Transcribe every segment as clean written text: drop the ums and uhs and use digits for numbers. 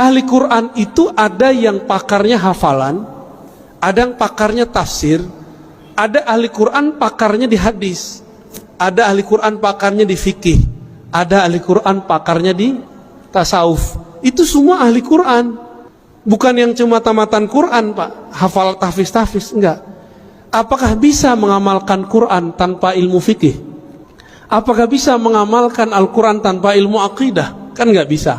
Ahli Quran itu ada yang pakarnya hafalan, ada yang pakarnya tafsir, ada ahli Quran pakarnya di hadis, ada ahli Quran pakarnya di fikih, ada ahli Quran pakarnya di tasawuf. Itu semua ahli Quran. Bukan yang cuma tamatan Quran, Pak, hafal tahfiz, enggak. Apakah bisa mengamalkan Quran tanpa ilmu fikih? Apakah bisa mengamalkan Al-Quran tanpa ilmu akidah? Kan enggak bisa.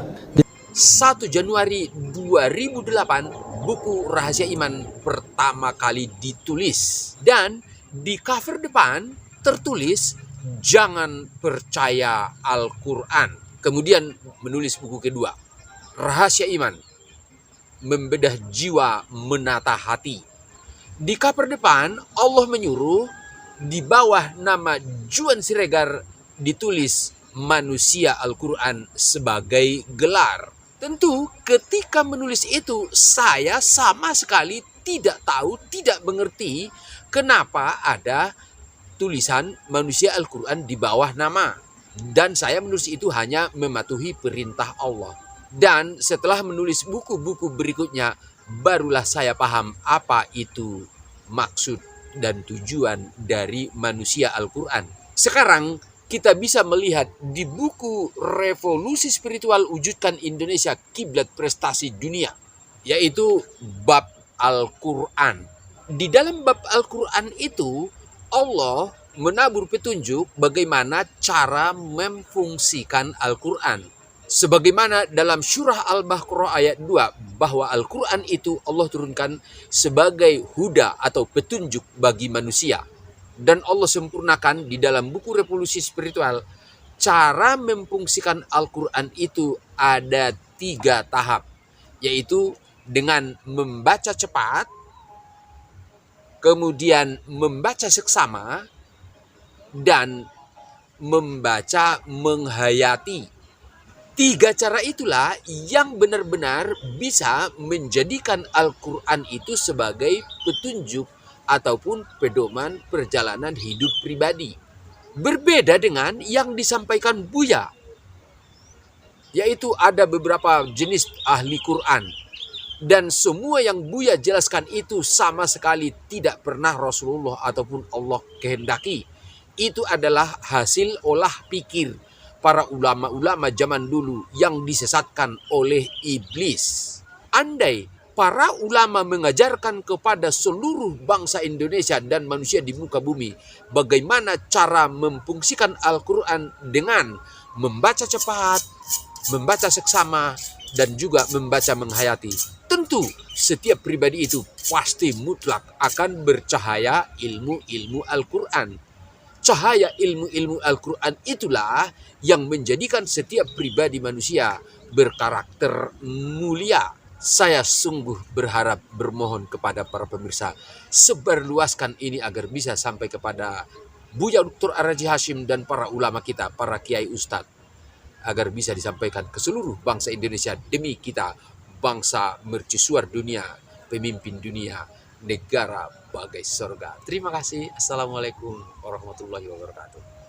1 Januari 2008, buku Rahasia Iman pertama kali ditulis. Dan di cover depan tertulis, jangan percaya Al-Quran. Kemudian menulis buku kedua, Rahasia Iman, membedah jiwa, menata hati. Di cover depan Allah menyuruh, di bawah nama Juan Siregar ditulis manusia Al-Quran sebagai gelar. Tentu ketika menulis itu saya sama sekali tidak tahu, tidak mengerti kenapa ada tulisan manusia Al-Quran di bawah nama. Dan saya menulis itu hanya mematuhi perintah Allah. Dan setelah menulis buku-buku berikutnya, barulah saya paham apa itu maksud dan tujuan dari manusia Al-Quran. Sekarang kita bisa melihat di buku Revolusi Spiritual Wujudkan Indonesia Kiblat Prestasi Dunia, yaitu bab Al-Quran. Di dalam bab Al-Quran itu Allah menabur petunjuk bagaimana cara memfungsikan Al-Quran. Sebagaimana dalam surah Al-Baqarah ayat 2, bahwa Al-Quran itu Allah turunkan sebagai huda atau petunjuk bagi manusia. Dan Allah sempurnakan di dalam buku Revolusi Spiritual, cara memfungsikan Al-Quran itu ada 3 tahap, yaitu dengan membaca cepat, kemudian membaca seksama, dan membaca menghayati. 3 cara itulah yang benar-benar bisa menjadikan Al-Quran itu sebagai petunjuk ataupun pedoman perjalanan hidup pribadi. Berbeda dengan yang disampaikan Buya, yaitu ada beberapa jenis ahli Quran. Dan semua yang Buya jelaskan itu sama sekali tidak pernah Rasulullah ataupun Allah kehendaki. Itu adalah hasil olah pikir para ulama-ulama zaman dulu yang disesatkan oleh iblis. Andai para ulama mengajarkan kepada seluruh bangsa Indonesia dan manusia di muka bumi bagaimana cara memfungsikan Al-Quran dengan membaca cepat, membaca seksama, dan juga membaca menghayati. Tentu setiap pribadi itu pasti mutlak akan bercahaya ilmu-ilmu Al-Quran. Cahaya ilmu-ilmu Al-Quran itulah yang menjadikan setiap pribadi manusia berkarakter mulia. Saya sungguh berharap, bermohon kepada para pemirsa, sebarluaskan ini agar bisa sampai kepada Buya Dr. Ar-Raji Hashim dan para ulama kita, para kiai ustadz, agar bisa disampaikan ke seluruh bangsa Indonesia demi kita, bangsa mercusuar dunia, pemimpin dunia, negara bagai surga. Terima kasih. Assalamualaikum warahmatullahi wabarakatuh.